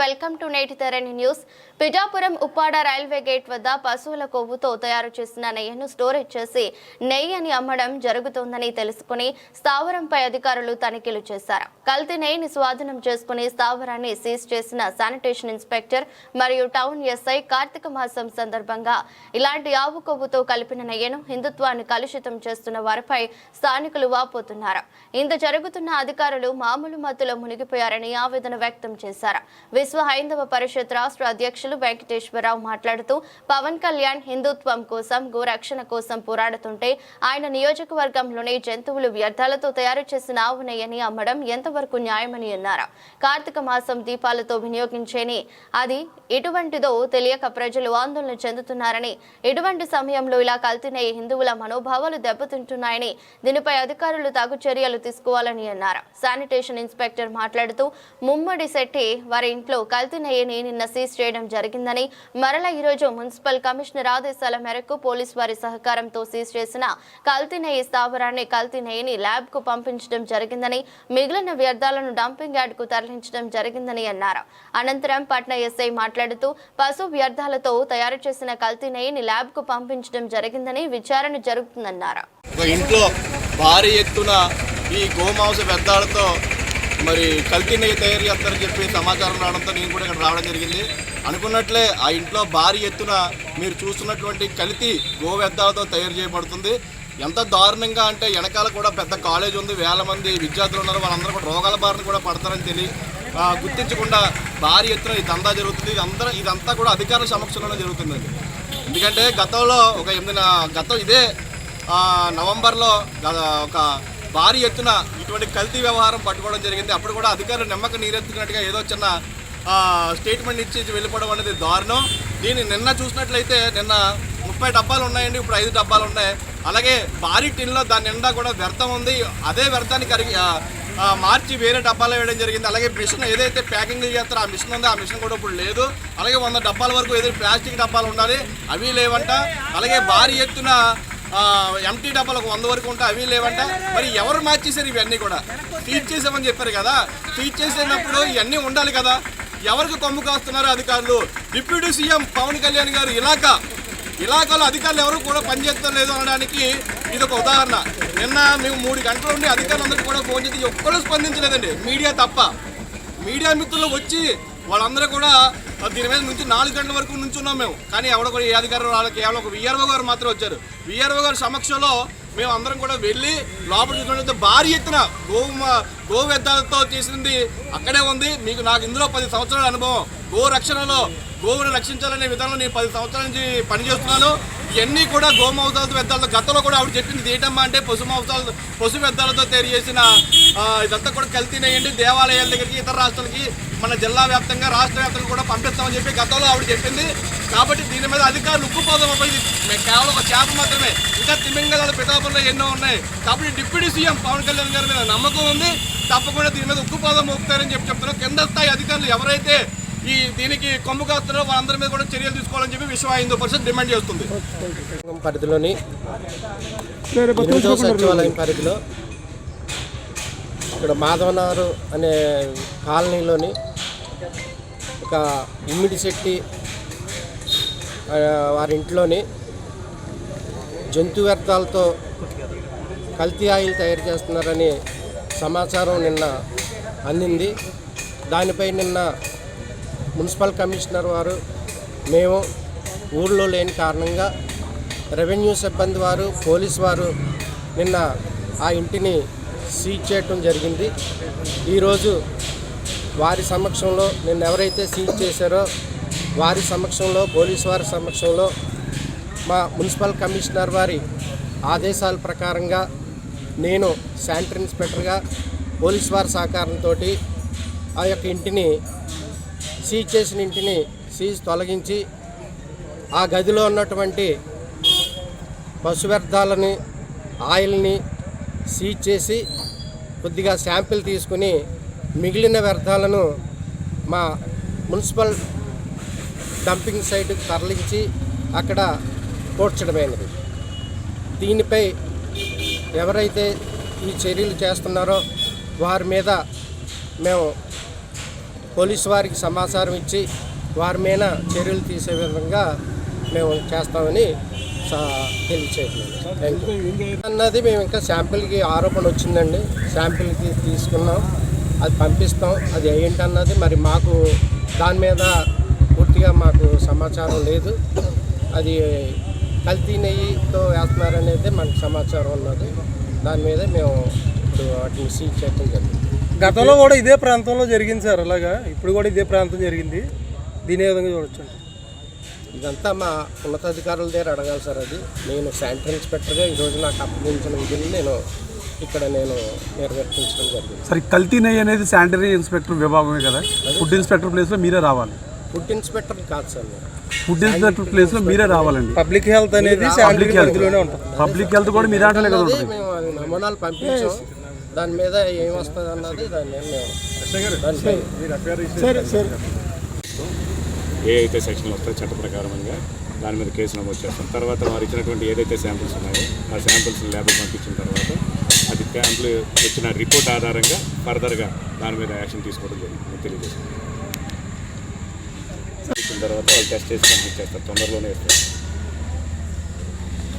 Welcome to నేటి తెరని news. Pithapuram Uppada railway gate వద్ద పశువుల కొవ్వుతో తయారు చేసిన నెయ్యిను స్టోరేజ్ చేసి నెయ్యిని అమ్మడం జరుగుతోందని తెలుసుకుని స్థావరంపై అధికారులు తనిఖీలు చేశారు. కల్తీ నెయ్యిని స్వాధీనం చేసుకుని స్థావరాన్ని సీజ్ చేసిన శానిటేషన్ ఇన్స్పెక్టర్ మరియు టౌన్ ఎస్ఐ కార్తీక మాసం సందర్భంగా ఇలాంటి ఆవు కొవ్వుతో కలిపిన నెయ్యిను హిందుత్వాన్ని కలుషితం చేస్తున్న వారిపై స్థానికులు వాపోతున్నారు. ఇంత జరుగుతున్న అధికారులు మామూలు మత్తులో మునిగిపోయారని ఆవేదన వ్యక్తం చేశారు. విశ్వ హైందవ పరిషత్ రాష్ట్ర అధ్యక్షులు వెంకటేశ్వరరావు మాట్లాడుతూ పవన్ కళ్యాణ్ హిందుత్వం కోసం గోరక్షణ కోసం పోరాడుతుంటే ఆయన నియోజకవర్గంలోని జంతువులు వ్యర్థాలతో తయారు చేసిన ఆవు నెయ్యిని అమ్మడం ఎంతవరకు న్యాయమని అన్నారు. కార్తీక మాసం దీపాలతో వినియోగించేని అది ఎటువంటిదో తెలియక ప్రజలు ఆందోళన చెందుతున్నారని, ఇటువంటి సమయంలో ఇలా కల్తీ నెయ్యి హిందువుల మనోభావాలు దెబ్బతింటున్నాయని, దీనిపై అధికారులు తగు చర్యలు తీసుకోవాలని అన్నారు. శానిటేషన్ ఇన్స్పెక్టర్ మాట్లాడుతూ ముమ్మడి శెట్టి వారి ఇంట్లో కల్తీ నెయ్యిని నిన్న సీజ్ చేయడం జరిగిందని, మరలా ఈరోజు మున్సిపల్ కమిషనర్ ఆదేశాల మేరకు పోలీసు వారి సహకారంతో సీజ్ చేసిన కల్తీ నెయ్యి స్థావరాన్ని కల్తీ నెయ్యిని ల్యాబ్ కు పంపించడం జరిగిందని, మిగిలిన వ్యర్థాలను డంపింగ్ యార్డ్ కు తరలించడం జరిగిందని అన్నారు. అనంతరం పట్న ఎస్ఐ మాట్లాడుతూ పశు వ్యర్థాలతో తయారు చేసిన కల్తీ నెయ్యిని ల్యాబ్ కు పంపించడం జరిగిందని విచారణ జరుగుతుందన్నారు. ఇంట్లో భారీ ఎత్తున ఈ గోమాంస వ్యర్థాలతో మరి కల్తీ నెయ్యి తయారు చేస్తారని చెప్పి సమాచారం రావడంతో నేను కూడా ఇక్కడ రావడం జరిగింది. అనుకున్నట్లే ఆ ఇంట్లో భారీ ఎత్తున మీరు చూస్తున్నటువంటి కల్తీ గో వ్యర్థాలతో తయారు చేయబడుతుంది. ఎంత దారుణంగా అంటే వెనకాల కూడా పెద్ద కాలేజ్ ఉంది, వేల మంది విద్యార్థులు ఉన్నారు, వాళ్ళందరూ కూడా రోగాల బారిన కూడా పడతారని గుర్తించకుండా భారీ ఎత్తున ఈ దందా జరుగుతుంది. ఇదంతా కూడా అధికారుల సమక్షంలోనే జరుగుతుందండి. ఎందుకంటే గతంలో ఇదే నవంబర్లో ఒక భారీ ఎత్తున ఇటువంటి కల్తీ వ్యవహారం పట్టుకోవడం జరిగింది. అప్పుడు కూడా అధికారులు నమ్మకం నీరెత్తుకున్నట్టుగా ఏదో చిన్న స్టేట్మెంట్ ఇచ్చి వెళ్ళిపోవడం అనేది దారుణం. దీన్ని నిన్న చూసినట్లయితే నిన్న 30 డబ్బాలు ఉన్నాయండి, ఇప్పుడు 5 డబ్బాలు ఉన్నాయి. అలాగే భారీ టిన్లో దాని నిండా కూడా వ్యర్థం ఉంది. అదే వ్యర్థాన్ని మార్చి వేరే డబ్బాలో వేయడం జరిగింది. అలాగే మిషన్ ఏదైతే ప్యాకింగ్ చేస్తారో ఆ మిషన్ ఉందో ఆ మిషన్ కూడా ఇప్పుడు లేదు. అలాగే 100 డబ్బాల వరకు ఏదైతే ప్లాస్టిక్ డబ్బాలు ఉండాలి అవి లేవంట. అలాగే భారీ ఎత్తున ఎంటీ డబ్బాలకు 100 వరకు ఉంటాయి అవి లేవంట. మరి ఎవరు మార్చేశారు? ఇవన్నీ కూడా సీజ్ చేసామని చెప్పారు కదా. సీజ్ చేసేటప్పుడు ఇవన్నీ ఉండాలి కదా. ఎవరికి కొమ్ము కాస్తున్నారు అధికారులు? డిప్యూటీ సీఎం పవన్ కళ్యాణ్ గారు ఇలాకాలో అధికారులు ఎవరు కూడా పనిచేస్తలేదు అనడానికి ఇది ఒక ఉదాహరణ. నిన్న మేము 3 గంటల నుండి అధికారులందరికీ కూడా ఫోన్ చేసి ఒక్కడూ స్పందించలేదండి, మీడియా తప్ప. మీడియా మిత్రులు వచ్చి వాళ్ళందరూ కూడా దీని మీద నుంచి 4 గంటల వరకు నుంచున్నాం మేము. కానీ ఎవడో కూడా ఏ అధికారులు రాలేదు. కేవలం ఒక విఆర్ఓ గారు మాత్రం వచ్చారు. విఆర్ఓ గారి సమక్షంలో మేము అందరం కూడా వెళ్ళి లోపల చూసినట్లయితే భారీ ఎత్తున గో వ్యర్థాలతో చేసింది అక్కడే ఉంది. నాకు ఇందులో 10 సంవత్సరాల అనుభవం. గో రక్షణలో గోవును రక్షించాలనే విధానంలో నేను 10 సంవత్సరాల నుంచి పనిచేస్తున్నాను. ఇవన్నీ కూడా గోమాంసాలతో వ్యర్థాలతో గతంలో కూడా ఆవిడ చెప్పింది ఏంటమ్మా అంటే పశు వ్యర్థాలతో తయారు చేసిన ఇదంతా కూడా కల్తీ నెయ్యండి, దేవాలయాల దగ్గరికి ఇతర రాష్ట్రాలకి మన జిల్లా వ్యాప్తంగా రాష్ట్ర వ్యాప్తంగా కూడా పంపిస్తామని చెప్పి గతంలో ఆవిడ చెప్పింది. కాబట్టి దీని మీద అధికారులు ఉక్కుపోదాం. కేవలం ఒక చేప మాత్రమే, ఇంకా తిమింగళాలు పిఠాపురంలో ఎన్నో ఉన్నాయి. కాబట్టి డిప్యూటీ సీఎం పవన్ కళ్యాణ్ గారి మీద నమ్మకం ఉంది. తప్పకుండా దీని మీద ఉక్కుపోదాం మోపుతారని చెప్తున్నాం. కింద స్థాయి అధికారులు ఎవరైతే దీనికి కొమ్ము కాస్తున్నారో వాళ్ళందరి మీద కూడా చర్యలు తీసుకోవాలని చెప్పి విశ్వ హిందూ పరిషత్ డిమాండ్ చేస్తుంది. పరిధిలోని 8వ సచివాలయం పరిధిలో ఇక్కడ మాధవనగర్ అనే కాలనీలోని ఒక ఇమ్మిడి శెట్టి వారి ఇంట్లోని జంతు వ్యర్థాలతో కల్తీ ఆయిల్ తయారు చేస్తున్నారని సమాచారం నిన్న అందింది. దానిపై నిన్న మున్సిపల్ కమిషనర్ వారు మేము ఊళ్ళో లేని కారణంగా రెవెన్యూ సిబ్బంది వారు పోలీసు వారు నిన్న ఆ ఇంటిని సీజ్ చేయటం జరిగింది. ఈరోజు వారి సమక్షంలో నిన్న ఎవరైతే సీజ్ చేశారో వారి సమక్షంలో పోలీసు వారి సమక్షంలో మా మున్సిపల్ కమిషనర్ వారి ఆదేశాల ప్రకారంగా నేను శానిటరీ ఇన్స్పెక్టర్గా పోలీసు వారి సహకారంతో ఆ యొక్క ఇంటిని సీజ్ చేసిన ఇంటిని తొలగించి ఆ గదిలో ఉన్నటువంటి పశు వ్యర్థాలని ఆయిల్ని సీజ్ చేసి కొద్దిగా శాంపిల్ తీసుకుని మిగిలిన వ్యర్థాలను మా మున్సిపల్ డంపింగ్ సైట్కి తరలించి అక్కడ పోడ్చడమైనది. దీనిపై ఎవరైతే ఈ చర్యలు చేస్తున్నారో వారి మీద మేము పోలీసు వారికి సమాచారం ఇచ్చి వారి మీద చర్యలు తీసే విధంగా మేము చేస్తామని తెలియచేయట్లేదు అన్నది మేము ఇంకా శాంపిల్కి ఆరోపణ వచ్చిందండి, శాంపిల్కి తీసుకున్నాం, అది పంపిస్తాం. అది ఏంటన్నది మరి మాకు దాని మీద పూర్తిగా మాకు సమాచారం లేదు. అది కల్తీ నెయ్యితో వేస్తున్నారనేది మనకు సమాచారం ఉన్నది. దాని మీద మేము ఇప్పుడు వాటిని సీజ్ చేయడం జరిగింది. గతంలో కూడా ఇదే ప్రాంతంలో జరిగింది సార్, అలాగా ఇప్పుడు కూడా ఇదే ప్రాంతం జరిగింది. దీని ఏ విధంగా చూడొచ్చు? ఇదంతా మా ఉన్నతాధికారుల దగ్గర అడగాలి సార్. అది నేను శానిటరీ ఇన్స్పెక్టర్గా ఈరోజు నాకు అప్పగించిన విధులు నేను నిర్వర్తించడం జరిగింది. సరే, కల్తీ నెయ్యి అనేది శానిటరీ ఇన్స్పెక్టర్ విభాగమే కదా, ఫుడ్ ఇన్స్పెక్టర్ ప్లేస్లో మీరే రావాలి. ఫుడ్ ఇన్స్పెక్టర్ కాదు సార్, ఫుడ్ ఇన్స్పెక్టర్ ప్లేస్లో మీరే రావాలండి. పబ్లిక్ హెల్త్ అనేది పబ్లిక్ హెల్త్ కూడా మీరే అంటే కదా ఉంటుంది. మేము అది నమూనాలు పంపించాం, దాని మీద ఏం వస్తుంది అన్నది దాని మీద ఏ అయితే సెక్షన్లు వస్తాయో చట్ట ప్రకారంగా దాని మీద కేసు నమోదు చేస్తాం. తర్వాత వారు ఇచ్చినటువంటి ఏదైతే శాంపిల్స్ ఉన్నాయో ఆ శాంపిల్స్ని ల్యాబ్కి పంపించిన తర్వాత అది క్యాంపులు వచ్చిన రిపోర్ట్ ఆధారంగా ఫర్దర్గా దాని మీద యాక్షన్ తీసుకోవడం జరిగింది తెలియజేస్తాం. ఇచ్చిన తర్వాత వాళ్ళు టెస్ట్ చేసి పంపించేస్తారు, తొందరలోనే ఇస్తారు.